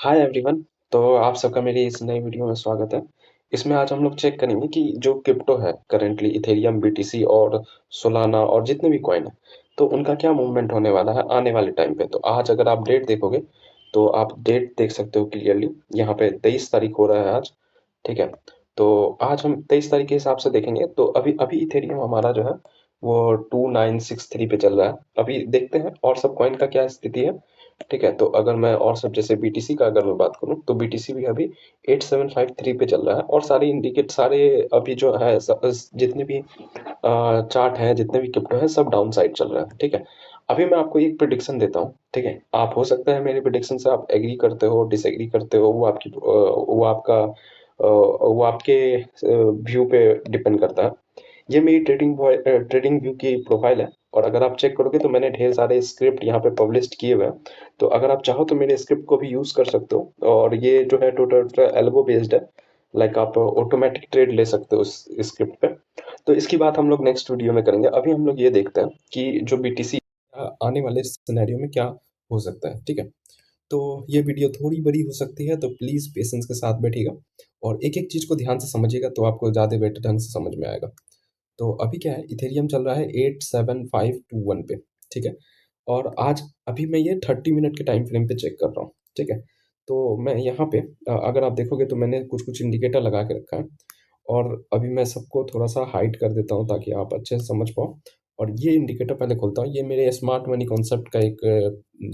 Hi everyone. तो आप सबका मेरी इस नई वीडियो में स्वागत है। इसमें आज हम लोग चेक करेंगे कि जो क्रिप्टो है करंटली इथेरियम, बीटीसी और सोलाना और जितने भी कॉइन है, तो उनका क्या मूवमेंट होने वाला है आने वाले टाइम पे। तो आज अगर आप डेट देखोगे तो आप डेट देख सकते हो क्लियरली। यहाँ पे 23 तारीख हो रहा है आज। ठीक है। तो आज हम 23 तारीख के हिसाब से देखेंगे। तो अभी अभी इथेरियम हमारा जो है वो 2963 पे चल रहा है। अभी देखते हैं और सब कॉइन का क्या स्थिति है। ठीक है। तो अगर मैं और सब जैसे बीटीसी का अगर मैं बात करूं तो बीटीसी भी अभी 8753 पे चल रहा है। और सारे अभी जो है जितने भी चार्ट हैं, जितने भी क्रिप्टो है, सब डाउन साइड चल रहा है। ठीक है। अभी मैं आपको एक प्रिडिक्शन देता हूँ। ठीक है। आप हो सकता है मेरे प्रिडिक्शन से आप एग्री करते हो, डिसएग्री करते हो, वो आपके व्यू पे डिपेंड करता है। ये मेरी ट्रेडिंग व्यू की प्रोफाइल है। और अगर आप चेक करोगे तो मैंने ढेर सारे स्क्रिप्ट यहाँ पे पब्लिश किए हुए हैं। तो अगर आप चाहो तो मेरे स्क्रिप्ट को भी यूज कर सकते हो। और ये जो है टोटल एल्गो बेस्ड है। लाइक आप ऑटोमेटिक ट्रेड ले सकते हो उस स्क्रिप्ट पे। तो इसकी बात हम लोग नेक्स्ट वीडियो में करेंगे। अभी हम लोग ये देखते हैं कि जो बीटीसी आने वाले सिनेरियो में क्या हो सकता है। ठीक है। तो ये वीडियो थोड़ी बड़ी हो सकती है, तो प्लीज़ पेशेंस के साथ बैठिएगा और एक एक चीज़ को ध्यान से समझिएगा, तो आपको ज़्यादा बेटर ढंग से समझ में आएगा। तो अभी क्या है, इथेरियम चल रहा है 87521 पे। ठीक है। और आज अभी मैं ये 30 मिनट के टाइम फ्रेम पे चेक कर रहा हूँ। ठीक है। तो मैं यहाँ पे अगर आप देखोगे तो मैंने कुछ कुछ इंडिकेटर लगा के रखा है। और अभी मैं सबको थोड़ा सा हाइड कर देता हूँ ताकि आप अच्छे से समझ पाओ। और ये इंडिकेटर पहले खोलता हूँ। ये मेरे स्मार्ट मनी कॉन्सेप्ट का एक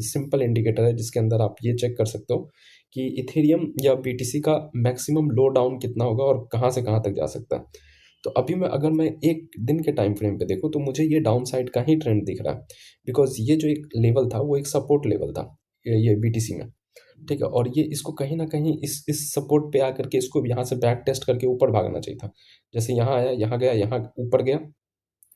सिंपल इंडिकेटर है, जिसके अंदर आप ये चेक कर सकते हो कि इथेरियम या बीटीसी का मैक्सिमम लो डाउन कितना होगा और कहाँ से कहाँ तक जा सकता है। तो अभी अगर मैं एक दिन के टाइम फ्रेम पे देखूँ तो मुझे ये डाउन साइड का ही ट्रेंड दिख रहा है। बिकॉज ये जो एक लेवल था वो एक सपोर्ट लेवल था, ये बीटीसी में। ठीक है। और ये इसको कहीं ना कहीं इस सपोर्ट पे आकर के इसको यहाँ से बैक टेस्ट करके ऊपर भागना चाहिए था। जैसे यहाँ आया, यहाँ गया, यहाँ ऊपर गया।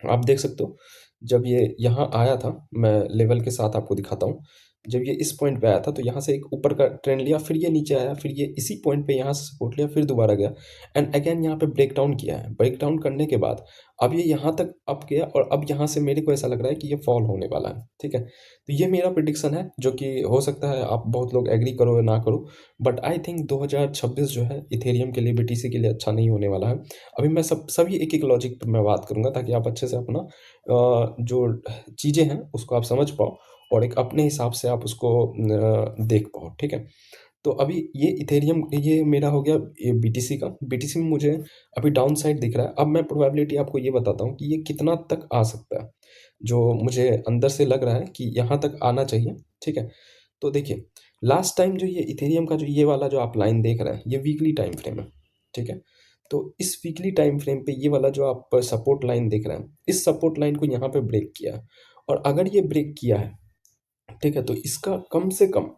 आप देख सकते हो, जब ये यहाँ आया था, मैं लेवल के साथ आपको दिखाता हूँ। जब ये इस पॉइंट पे आया था तो यहाँ से एक ऊपर का ट्रेंड लिया, फिर ये नीचे आया, फिर ये इसी पॉइंट पे यहाँ से सपोर्ट लिया, फिर दोबारा गया एंड अगेन यहाँ पे ब्रेक डाउन किया है। ब्रेक डाउन करने के बाद अब ये यहाँ तक अप गया और अब यहाँ से मेरे को ऐसा लग रहा है कि ये फॉल होने वाला है। ठीक है। तो ये मेरा प्रिडिक्शन है, जो कि हो सकता है आप बहुत लोग एग्री करो या ना करो। बट आई थिंक 2026 जो है इथेरियम के लिए, बीटीसी के लिए अच्छा नहीं होने वाला है। अभी मैं सभी एक एक लॉजिक पे मैं बात करूंगा ताकि आप अच्छे से अपना जो चीज़ें हैं उसको आप समझ पाओ और एक अपने हिसाब से आप उसको देख पाओ। ठीक है। तो अभी ये इथेरियम, ये मेरा हो गया बीटीसी का। बीटीसी में मुझे अभी डाउन साइड दिख रहा है। अब मैं प्रोबेबिलिटी आपको ये बताता हूँ कि ये कितना तक आ सकता है। जो मुझे अंदर से लग रहा है कि यहाँ तक आना चाहिए। ठीक है। तो देखिए, लास्ट टाइम जो ये इथेरियम का जो ये वाला जो आप लाइन देख रहे हैं, ये वीकली टाइम फ्रेम है। ठीक है। तो इस वीकली टाइम फ्रेम पे ये वाला जो आप सपोर्ट लाइन देख रहे हैं, इस सपोर्ट लाइन को यहाँ पे ब्रेक किया है। और अगर ये ब्रेक किया है, ठीक है, तो इसका कम से कम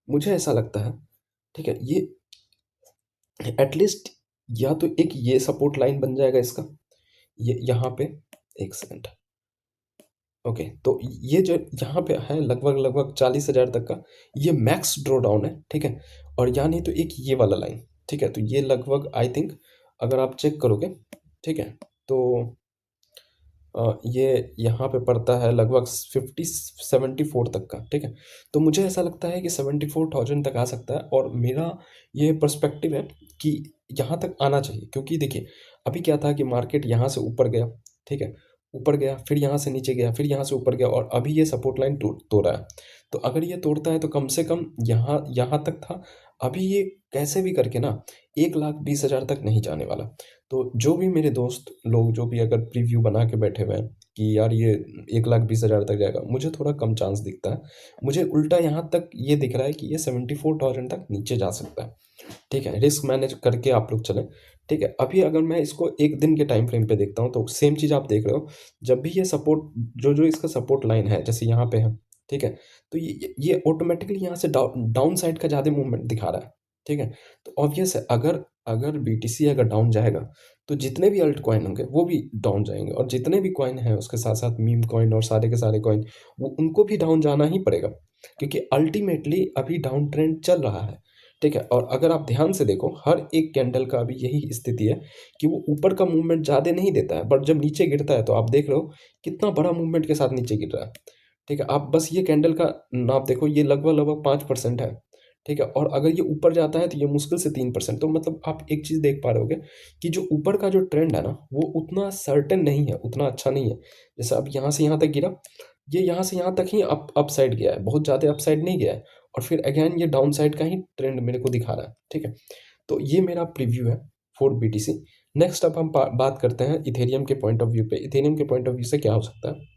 मुझे ऐसा लगता है, ठीक है, ये एटलीस्ट या तो एक ये सपोर्ट लाइन बन जाएगा इसका, ये यहाँ पे। एक सेकंड। ओके। तो ये जो यहाँ पे है लगभग लगभग 40,000 तक का, ये मैक्स ड्रॉ डाउन है। ठीक है। और या नहीं तो एक ये वाला लाइन। ठीक है। तो ये लगभग आई थिंक अगर आप चेक करोगे, ठीक है, तो ये यहाँ पे पड़ता है लगभग 74 तक का। ठीक है। तो मुझे ऐसा लगता है कि 74,000 तक आ सकता है और मेरा ये पर्सपेक्टिव है कि यहाँ तक आना चाहिए। क्योंकि देखिए, अभी क्या था कि मार्केट यहाँ से ऊपर गया। ठीक है। ऊपर गया, फिर यहाँ से नीचे गया, फिर यहाँ से ऊपर गया और अभी ये सपोर्ट लाइन तोड़ रहा है। तो अगर ये तोड़ता है तो कम से कम यहाँ यहाँ तक था। अभी ये कैसे भी करके ना 1,20,000 तक नहीं जाने वाला। तो जो भी मेरे दोस्त लोग जो भी अगर प्रीव्यू बना के बैठे हुए हैं कि यार ये 1,20,000 तक जाएगा, मुझे थोड़ा कम चांस दिखता है। मुझे उल्टा यहाँ तक ये दिख रहा है कि ये 74,000 तक नीचे जा सकता है। ठीक है। रिस्क मैनेज करके आप लोग चलें। ठीक है। अभी अगर मैं इसको एक दिन के टाइम फ्रेम पे देखता हूँ तो सेम चीज़ आप देख रहे हो। जब भी ये सपोर्ट, जो जो इसका सपोर्ट लाइन है, जैसे यहाँ पे है। ठीक है। तो ये ऑटोमेटिकली यहाँ से डाउन साइड का ज़्यादा मूवमेंट दिखा रहा है। ठीक है। तो ऑब्वियस है, अगर अगर बीटीसी अगर डाउन जाएगा तो जितने भी अल्ट कॉइन होंगे वो भी डाउन जाएंगे, और जितने भी कॉइन हैं उसके साथ साथ मीम कॉइन और सारे के सारे कॉइन, वो उनको भी डाउन जाना ही पड़ेगा। क्योंकि अल्टीमेटली अभी डाउन ट्रेंड चल रहा है। ठीक है। और अगर आप ध्यान से देखो, हर एक कैंडल का अभी यही स्थिति है कि वो ऊपर का मूवमेंट ज़्यादा नहीं देता है, बट जब नीचे गिरता है तो आप देख रहे हो कितना बड़ा मूवमेंट के साथ नीचे गिर रहा है। ठीक है। आप बस ये कैंडल का नाप देखो, ये लगभग लगभग 5% है। ठीक है, और अगर ये ऊपर जाता है तो ये मुश्किल से 3%। तो मतलब आप एक चीज़ देख पा रहे होगे कि जो ऊपर का जो ट्रेंड है ना, वो उतना सर्टेन नहीं है, उतना अच्छा नहीं है। जैसे अब यहाँ से यहाँ तक गिरा, ये यहाँ से यहाँ तक ही अप साइड गया है, बहुत ज़्यादा अप साइड नहीं गया है, और फिर अगेन ये डाउन साइड का ही ट्रेंड मेरे को दिखा रहा है। ठीक है, तो ये मेरा प्रीव्यू है फॉर BTC। नेक्स्ट अब हम बात करते हैं इथेरियम के पॉइंट ऑफ व्यू पे। इथेरियम के पॉइंट ऑफ व्यू से क्या हो सकता है,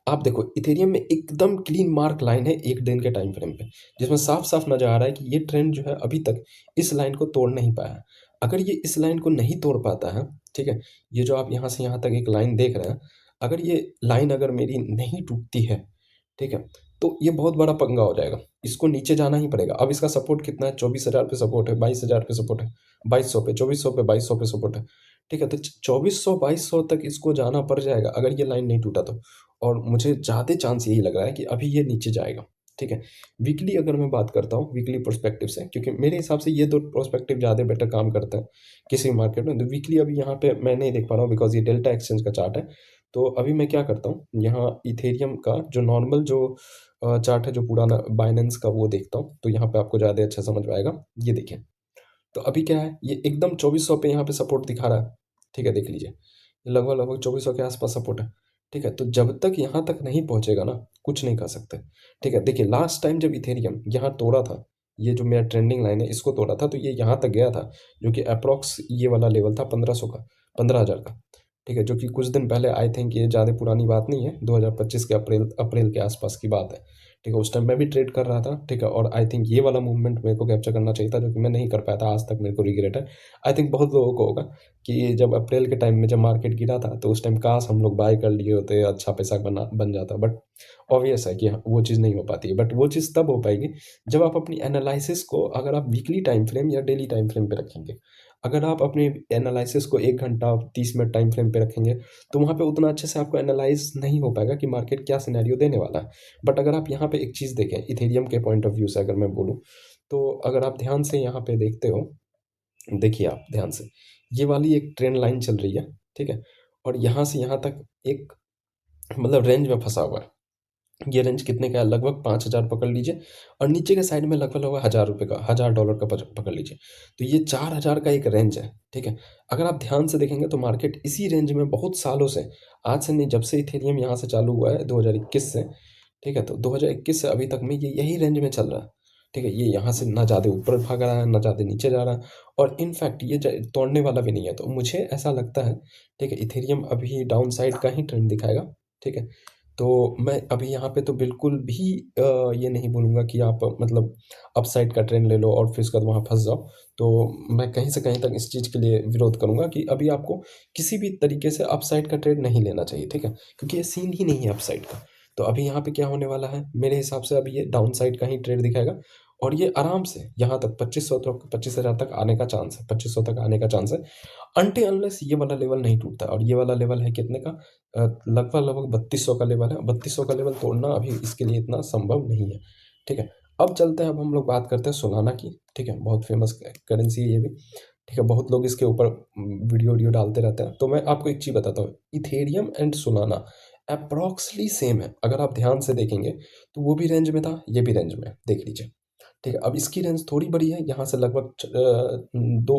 आप देखो इथेरियम में एकदम क्लीन मार्क लाइन है एक दिन के टाइम फ्रेम पे, जिसमें साफ साफ नजर आ रहा है कि ये ट्रेंड जो है अभी तक इस लाइन को तोड़ नहीं पाया है। अगर ये इस लाइन को नहीं तोड़ पाता है, ठीक है, ये जो आप यहाँ से यहाँ तक एक लाइन देख रहे हैं, अगर ये लाइन अगर मेरी नहीं टूटती है, ठीक है, तो ये बहुत बड़ा पंगा हो जाएगा, इसको नीचे जाना ही पड़ेगा। अब इसका सपोर्ट कितना है, 24,000 पे सपोर्ट है, 22,000 पे सपोर्ट है, 2200 पे, 2400 पे, 2200 पे सपोर्ट है। ठीक है, तो 2400 2200 तक इसको जाना पड़ जाएगा अगर ये लाइन नहीं टूटा तो। और मुझे ज़्यादा चांस यही लग रहा है कि अभी ये नीचे जाएगा। ठीक है, वीकली अगर मैं बात करता हूँ, वीकली पर्सपेक्टिव से, क्योंकि मेरे हिसाब से ये दो पर्सपेक्टिव ज़्यादा बेटर काम करता है किसी भी मार्केट में। तो वीकली अभी यहाँ पे मैं नहीं देख पा रहा हूँ बिकॉज ये डेल्टा एक्सचेंज का चार्ट है। तो अभी मैं क्या करता हूँ, यहाँ इथेरियम का जो नॉर्मल जो चार्ट है, जो पुराना बाइनेंस का, वो देखता हूँ, तो यहाँ पे आपको ज़्यादा अच्छा समझ में आएगा। ये देखिए, तो अभी क्या है, ये एकदम 2400 पे यहाँ पे सपोर्ट दिखा रहा है। ठीक है, देख लीजिए, ये लगभग लगभग 2400 के आसपास सपोर्ट है। ठीक है, तो जब तक यहाँ तक नहीं पहुँचेगा ना, कुछ नहीं कर सकते। ठीक है, देखिए लास्ट टाइम जब इथेरियम यहाँ तोड़ा था, ये जो मेरा ट्रेंडिंग लाइन है इसको तोड़ा था, तो ये यहाँ तक गया था, जो कि अप्रॉक्स ये वाला लेवल था 1500 का, 15,000 का। ठीक है, जो कि कुछ दिन पहले, आई थिंक ये ज़्यादा पुरानी बात नहीं है, 2025 के अप्रैल अप्रैल के आसपास की बात है। ठीक है, उस टाइम मैं भी ट्रेड कर रहा था। ठीक है, और आई थिंक ये वाला मूवमेंट मेरे को कैप्चर करना चाहिए था, जो कि मैं नहीं कर पाया था, आज तक मेरे को रिग्रेट है। आई थिंक बहुत लोगों को होगा कि जब अप्रैल के टाइम में जब मार्केट गिरा था, तो उस टाइम काश हम लोग बाय कर लिए होते, अच्छा पैसा बन जाता। बट ऑब्वियस है कि वो चीज़ नहीं हो पाती है। बट वो चीज़ तब हो पाएगी जब आप अपनी एनालिसिस को, अगर आप वीकली टाइम फ्रेम या डेली टाइम फ्रेम पे रखेंगे। अगर आप अपने एनालिसिस को 1 घंटा 30 मिनट टाइम फ्रेम पे रखेंगे, तो वहाँ पे उतना अच्छे से आपको एनालाइज नहीं हो पाएगा कि मार्केट क्या सिनेरियो देने वाला है। बट अगर आप यहाँ पे एक चीज़ देखें इथेरियम के पॉइंट ऑफ व्यू से, अगर मैं बोलूँ, तो अगर आप ध्यान से यहाँ पे देखते हो, देखिए आप ध्यान से, ये वाली एक ट्रेंड लाइन चल रही है। ठीक है, और यहाँ से यहाँ तक एक मतलब रेंज में फंसा हुआ है। ये रेंज कितने का है, लगभग 5,000 पकड़ लीजिए, और नीचे के साइड में लगभग लगभग $1,000 का, $1,000 का पकड़ लीजिए। तो ये 4,000 का एक रेंज है। ठीक है, अगर आप ध्यान से देखेंगे तो मार्केट इसी रेंज में बहुत सालों से, आज से नहीं, जब से इथेरियम यहाँ से चालू हुआ है 2021 से, ठीक है, तो 2021 से अभी तक में ये यही रेंज में चल रहा है। ठीक है, ये यहाँ से ना ज़्यादा ऊपर भाग रहा है, ना ज़्यादा नीचे जा रहा है, और इनफैक्ट ये तोड़ने वाला भी नहीं है। तो मुझे ऐसा लगता है, ठीक है, इथेरियम अभी डाउन साइड का ही ट्रेंड दिखाएगा। ठीक है, तो मैं अभी यहाँ पे तो बिल्कुल भी ये नहीं बोलूँगा कि आप मतलब अपसाइड का ट्रेंड ले लो और फिर उसके बाद वहाँ फंस जाओ। तो मैं कहीं से कहीं तक इस चीज़ के लिए विरोध करूँगा कि अभी आपको किसी भी तरीके से अपसाइड का ट्रेड नहीं लेना चाहिए। ठीक है, क्योंकि ये सीन ही नहीं है अपसाइड का। तो अभी यहाँ पे क्या होने वाला है, मेरे हिसाब से अभी ये डाउन साइड का ही ट्रेड दिखाएगा, और ये आराम से यहाँ तक 2500 तक, 25,000 तक आने का चांस है, 2500 तक आने का चांस है, अनटिल अनलेस ये वाला लेवल नहीं टूटता। और ये वाला लेवल है कितने का, लगभग लगभग 3200 का लेवल है। 3200 का लेवल तोड़ना अभी इसके लिए इतना संभव नहीं है। ठीक है, अब चलते हैं, अब हम लोग बात करते हैं सोलाना की। ठीक है, बहुत फेमस करेंसी है ये भी। ठीक है, बहुत लोग इसके ऊपर वीडियो वीडियो डालते रहते हैं। तो मैं आपको एक चीज़ बताता हूँ, इथेरियम एंड सोलाना अप्रॉक्सली सेम है। अगर आप ध्यान से देखेंगे तो वो भी रेंज में था, ये भी रेंज में है, देख लीजिए। ठीक है, अब इसकी रेंज थोड़ी बड़ी है, यहाँ से लगभग दो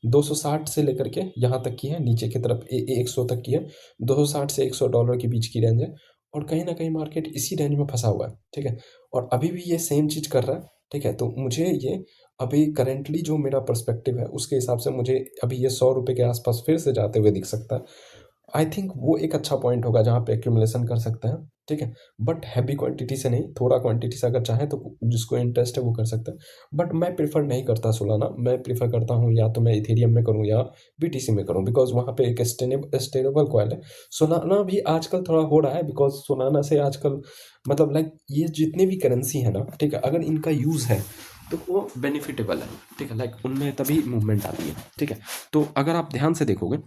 260 से लेकर के यहाँ तक की है, नीचे की तरफ 100 तक की है। 260 से $100 के बीच की रेंज है, और कहीं ना कहीं मार्केट इसी रेंज में फंसा हुआ है। ठीक है, और अभी भी ये सेम चीज़ कर रहा है। ठीक है, तो मुझे ये अभी करेंटली जो मेरा पर्सपेक्टिव है उसके हिसाब से मुझे अभी ये $100 के आसपास फिर से जाते हुए दिख सकता है। आई थिंक वो एक अच्छा पॉइंट होगा जहाँ पे एक्यूमुलेशन कर सकते हैं। ठीक है, बट हैवी क्वांटिटी से नहीं, थोड़ा क्वांटिटी से अगर चाहे तो जिसको इंटरेस्ट है वो कर सकता है। बट मैं प्रेफर नहीं करता सोलाना, मैं प्रेफर करता हूँ या तो मैं इथेरियम में करूँ या BTC में करूँ, बिकॉज वहाँ पे एक स्टेबल कॉइन है। सोलाना भी आजकल थोड़ा हो रहा है, बिकॉज सोलाना से आजकल मतलब लाइक ये जितने भी करेंसी है ना, ठीक है, अगर इनका यूज़ है तो वो बेनिफिटेबल है। ठीक है, लाइक उनमें तभी मूवमेंट आती है। ठीक है, तो अगर आप ध्यान से देखोगे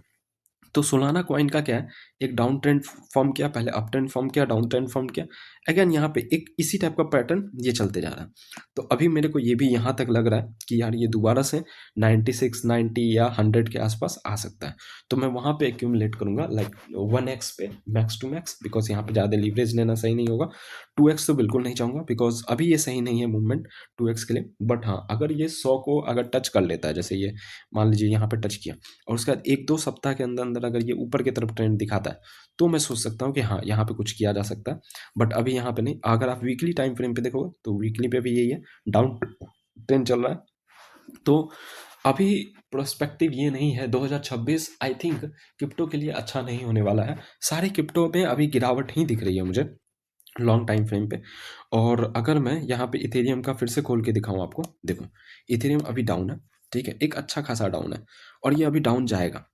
तो सोलाना कॉइन का क्या है, एक डाउन ट्रेंड फॉर्म किया, पहले अप ट्रेंड फॉर्म किया, डाउन ट्रेंड फॉर्म किया, अगेन यहाँ पे एक इसी टाइप का पैटर्न ये चलते जा रहा है। तो अभी मेरे को ये भी यहाँ तक लग रहा है कि यार ये दोबारा से 96 90 या 100 के आसपास आ सकता है। तो मैं वहाँ पे एक्यूमुलेट करूँगा लाइक 1x पे मैक्स टू मैक्स, बिकॉज यहाँ पे ज़्यादा लीवरेज लेना सही नहीं होगा। 2x तो बिल्कुल नहीं चाहूँगा, बिकॉज़ अभी ये सही नहीं है मूवमेंट 2x के लिए। बट हाँ, अगर ये 100 को अगर टच कर लेता है, जैसे ये मान लीजिए यहाँ पे टच किया और उसके बाद 1-2 सप्ताह के अंदर-अंदर अगर ये ऊपर की तरफ ट्रेंड दिखाता है, तो मैं सोच सकता हूँ कि हाँ, यहाँ पे कुछ किया जा सकता है। बट अभी यहाँ पे नहीं। अगर आप वीकली टाइम फ्रेम पे देखोगे, तो वीकली पे भी यही है, डाउन ट्रेंड चल रहा है। तो अभी प्रोस्पेक्टिव ये नहीं है, 2026 आई थिंक क्रिप्टो के लिए अच्छा नहीं होने वाला है। सारे क्रिप्टो में अभी गिरावट ही दिख रही है मुझे लॉन्ग टाइम फ्रेम पे। और अगर मैं यहाँ पे इथेरियम का फिर से खोल के दिखाऊं आपको, देखो इथेरियम अभी डाउन है, ठीक है, एक अच्छा खासा डाउन है और ये अभी डाउन जाएगा,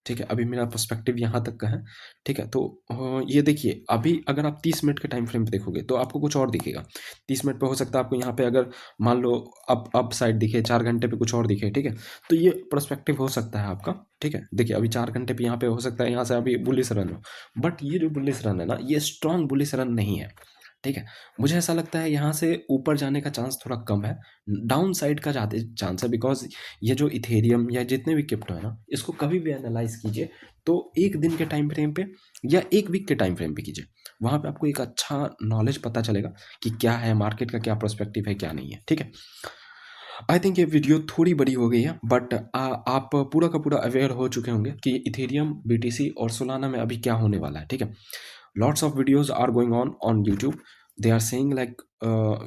ठीक है। अभी मेरा पर्सपेक्टिव यहाँ तक का है, ठीक है। तो ये देखिए, अभी अगर आप 30 मिनट के टाइम फ्रेम पे देखोगे तो आपको कुछ और दिखेगा। 30 मिनट पे हो सकता है आपको यहाँ पे अगर मान लो अप साइड दिखे, 4 घंटे पे कुछ और दिखे, ठीक है। तो ये पर्सपेक्टिव हो सकता है आपका, ठीक है। देखिए अभी 4 घंटे पे यहाँ पे हो सकता है यहाँ से अभी बुलिश रन हो, बट ये जो बुलिश रन है ना, ये स्ट्रॉन्ग बुलिश रन नहीं है, ठीक है। मुझे ऐसा लगता है यहाँ से ऊपर जाने का चांस थोड़ा कम है, डाउन साइड का ज़्यादा चांस है। बिकॉज ये जो इथेरियम या जितने भी क्रिप्टो है ना, इसको कभी भी एनालाइज कीजिए तो एक दिन के टाइम फ्रेम पे या एक वीक के टाइम फ्रेम पे कीजिए। वहाँ पे आपको एक अच्छा नॉलेज पता चलेगा कि क्या है मार्केट का, क्या पर्सपेक्टिव है, क्या नहीं है, ठीक है। आई थिंक ये वीडियो थोड़ी बड़ी हो गई है, बट आप पूरा का पूरा अवेयर हो चुके होंगे कि इथेरियम, बीटीसी और सोलाना में अभी क्या होने वाला है, ठीक है। Lots of videos are going on YouTube. They are saying like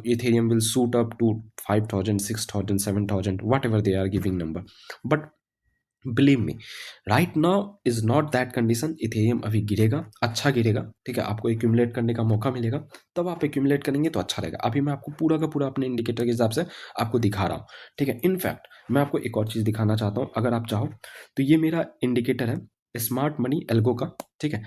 Ethereum will shoot up to 5,000, 6,000, 7,000, whatever they are giving number. But believe me, right now is not that condition. Ethereum अभी गिरेगा, अच्छा गिरेगा, ठीक है। आपको accumulate करने का मौका मिलेगा, तब आप एक्यूमुलेट करेंगे तो अच्छा रहेगा। अभी मैं आपको पूरा का पूरा अपने इंडिकेटर के हिसाब से आपको दिखा रहा हूँ, ठीक है। इनफैक्ट मैं आपको एक और चीज़ दिखाना चाहता हूँ, अगर आप चाहो तो ये मेरा इंडिकेटर है स्मार्ट मनी एल्गो का, ठीक है।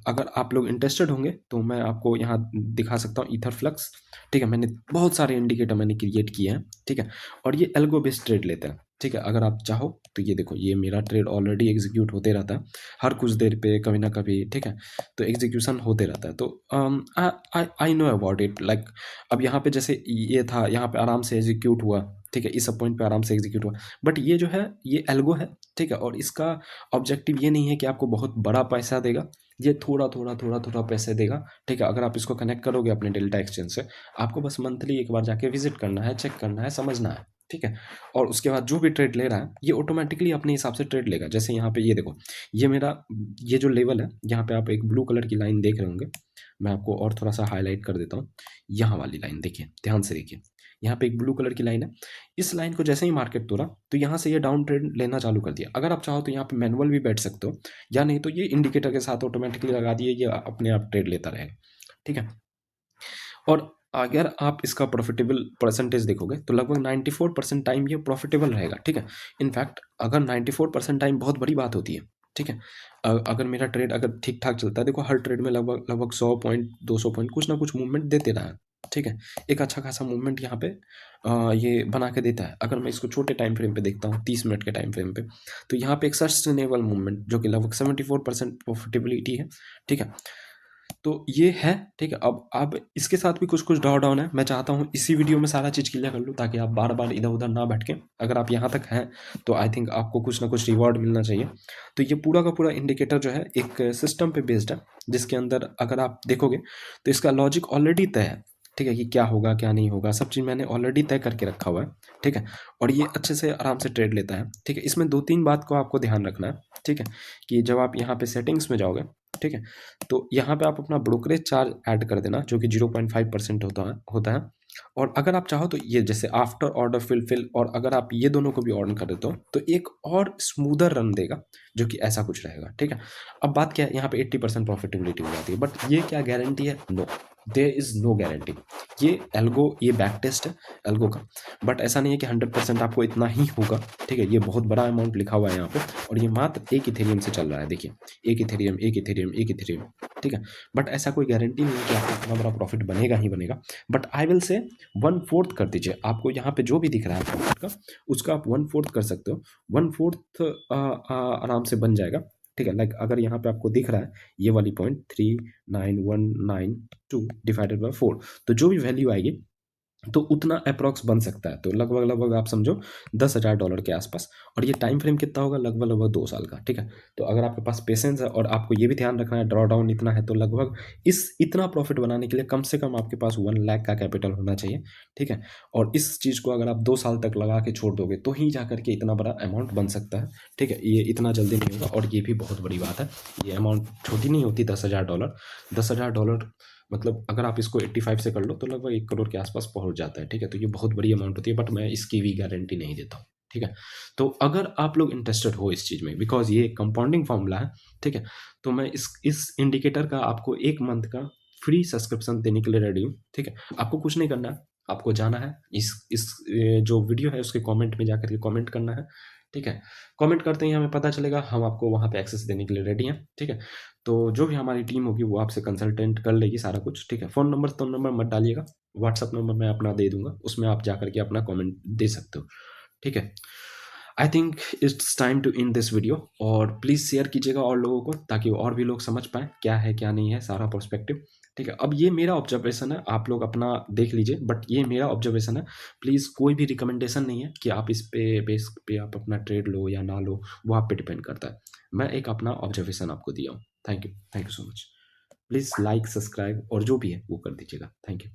अगर आप लोग इंटरेस्टेड होंगे तो मैं आपको यहाँ दिखा सकता हूँ ईथर फ्लक्स, ठीक है। मैंने बहुत सारे इंडिकेटर मैंने क्रिएट किए हैं, ठीक है। और ये एल्गो बेस्ड ट्रेड लेते हैं, ठीक है। अगर आप चाहो तो ये देखो, ये मेरा ट्रेड ऑलरेडी एग्जीक्यूट होते रहता है हर कुछ देर पे, कभी ना कभी, ठीक है। तो एग्जीक्यूशन होते रहता है। तो I know about it, like अब यहाँ पे जैसे ये था, यहाँ पे आराम से एग्जीक्यूट हुआ, ठीक है। इस पॉइंट पे आराम से एग्जीक्यूट हुआ। बट ये जो है ये एल्गो है, ठीक है। और इसका ऑब्जेक्टिव ये नहीं है कि आपको बहुत बड़ा पैसा देगा, ये थोड़ा थोड़ा थोड़ा थोड़ा पैसे देगा, ठीक है। अगर आप इसको कनेक्ट करोगे अपने डेल्टा एक्सचेंज से, आपको बस मंथली एक बार जाके विजिट करना है, चेक करना है, समझना है, ठीक है। और उसके बाद जो भी ट्रेड ले रहा है ये ऑटोमेटिकली अपने हिसाब से ट्रेड लेगा। जैसे यहाँ पे ये देखो, ये मेरा ये जो लेवल है, यहाँ पे आप एक ब्लू कलर की लाइन देख रहे होंगे, मैं आपको और थोड़ा सा हाईलाइट कर देता हूँ। यहाँ वाली लाइन देखिए, ध्यान से देखिए, यहाँ पे एक ब्लू कलर की लाइन है। इस लाइन को जैसे ही मार्केट तोड़ा तो यहाँ से ये डाउन ट्रेड लेना चालू कर दिया। अगर आप चाहो तो यहाँ पे मैनुअल भी बैठ सकते हो, या नहीं तो ये इंडिकेटर के साथ ऑटोमेटिकली लगा दिए, ये अपने आप ट्रेड लेता रहेगा, ठीक है। और अगर आप इसका प्रॉफिटेबल परसेंटेज देखोगे तो लगभग 94% टाइम ये प्रॉफिटेबल रहेगा, ठीक है। इनफैक्ट अगर 94% टाइम बहुत बड़ी बात होती है, ठीक है। अगर मेरा ट्रेड अगर ठीक ठाक चलता है, देखो हर ट्रेड में लगभग लगभग 100 पॉइंट 200 पॉइंट कुछ ना कुछ मूवमेंट देते रहा है, ठीक है। एक अच्छा खासा मूवमेंट यहाँ पे ये बना के देता है। अगर मैं इसको छोटे टाइम फ्रेम पे देखता हूँ, 30 मिनट के टाइम फ्रेम पे, तो यहाँ पे एक सस्टेनेबल मूवमेंट जो कि लगभग 74% प्रॉफिटेबिलिटी है, ठीक है। तो ये है, ठीक है। अब इसके साथ भी कुछ कुछ डाउन डाउन है। मैं चाहता हूँ इसी वीडियो में सारा चीज़ क्लियर कर लूँ, ताकि आप बार बार इधर उधर ना भटकें। अगर आप यहाँ तक हैं तो आई थिंक आपको कुछ ना कुछ रिवॉर्ड मिलना चाहिए। तो ये पूरा का पूरा इंडिकेटर जो है एक सिस्टम पे बेस्ड है, जिसके अंदर अगर आप देखोगे तो इसका लॉजिक ऑलरेडी तय है, ठीक है। कि क्या होगा क्या नहीं होगा, सब चीज़ मैंने ऑलरेडी तय करके रखा हुआ है, ठीक है। और ये अच्छे से आराम से ट्रेड लेता है, ठीक है। इसमें 2-3 बात को आपको ध्यान रखना है, ठीक है। कि जब आप यहाँ पे सेटिंग्स में जाओगे, ठीक है, तो यहाँ पे आप अपना ब्रोकरेज चार्ज ऐड कर देना, जो कि 0.5% होता है। और अगर आप चाहो तो ये जैसे आफ्टर ऑर्डर फिल, और अगर आप ये दोनों को भी ऑन कर देते हो तो एक और स्मूदर रन देगा, जो कि ऐसा कुछ रहेगा, ठीक है। अब बात क्या है, यहाँ पे 80% प्रॉफिटेबिलिटी हो जाती है, बट ये क्या गारंटी है? No, there is no guarantee. ये एल्गो, ये बैक टेस्ट है एल्गो का, बट ऐसा नहीं है कि 100% आपको इतना ही होगा, ठीक है। ये बहुत बड़ा अमाउंट लिखा हुआ है यहाँ पे, और ये मात्र एक इथेरियम से चल रहा है, देखिए, एक इथेरियम, एक इथेरियम, एक इथेरियम, ठीक है। बट ऐसा कोई गारंटी नहीं है कि आपको इतना बड़ा प्रॉफिट बनेगा ही बनेगा। बट आई विल से 1/4 कर दीजिए। आपको यहाँ पे जो भी दिख रहा है प्रॉफिट का, उसका आप 1/4 कर सकते हो। 1/4 आराम से बन जाएगा, ठीक है। लाइक अगर यहाँ पे आपको दिख रहा है ये वाली पॉइंट 39192 डिवाइडेड बाय 4, तो जो भी वैल्यू आएगी तो उतना अप्रॉक्स बन सकता है। तो लगभग लगभग आप समझो $10,000 के आसपास। और ये टाइम फ्रेम कितना होगा? लगभग लगभग 2 साल का। ठीक है, तो अगर आपके पास पेशेंस है और आपको ये भी ध्यान रखना है ड्रॉ डाउन इतना है, तो लगभग इतना प्रॉफिट बनाने के लिए कम से कम आपके पास 1 लाख का कैपिटल होना चाहिए। ठीक है, और इस चीज़ को अगर आप 2 साल तक लगा के छोड़ दोगे तो ही जा करके इतना बड़ा अमाउंट बन सकता है। ठीक है, ये इतना जल्दी नहीं होगा, और ये भी बहुत बड़ी बात है। ये अमाउंट छोटी नहीं होती, $10,000। $10,000 मतलब अगर आप इसको 85 से कर लो तो लगभग 1 करोड़ के आसपास पहुंच जाता है। ठीक है, तो ये बहुत बड़ी अमाउंट होती है, बट मैं इसकी भी गारंटी नहीं देता हूँ। ठीक है, तो अगर आप लोग इंटरेस्टेड हो इस चीज़ में, बिकॉज ये कंपाउंडिंग फॉर्मूला है। ठीक है, तो मैं इस इंडिकेटर का आपको 1 मंथ का फ्री सब्सक्रिप्शन देने के लिए रेडी हूँ। ठीक है, आपको कुछ नहीं करना है, आपको जाना है जो वीडियो है उसके कमेंट में जाकर के कमेंट करना है। ठीक है, कमेंट करते ही हमें पता चलेगा, हम आपको वहाँ पे एक्सेस देने के लिए रेडी हैं। ठीक है, तो जो भी हमारी टीम होगी वो आपसे कंसल्टेंट कर लेगी सारा कुछ। ठीक है, फ़ोन नंबर मत डालिएगा, व्हाट्सअप नंबर मैं अपना दे दूंगा, उसमें आप जा करके अपना कमेंट दे सकते हो। ठीक है, I think it's time to in this video, और प्लीज़ शेयर कीजिएगा और लोगों को, ताकि और भी लोग समझ पाएँ क्या है क्या नहीं है सारा पर्सपेक्टिव। ठीक है, अब ये मेरा ऑब्जर्वेशन है, आप लोग अपना देख लीजिए, बट ये मेरा ऑब्जर्वेशन है। प्लीज़ कोई भी रिकमेंडेशन नहीं है कि आप इस पे बेस पे आप अपना ट्रेड लो या ना लो, वो आप पे डिपेंड करता है। मैं एक अपना ऑब्जर्वेशन आपको दिया हूँ। Thank you so much. Please like, subscribe और जो भी है वो कर दीजिएगा। Thank you.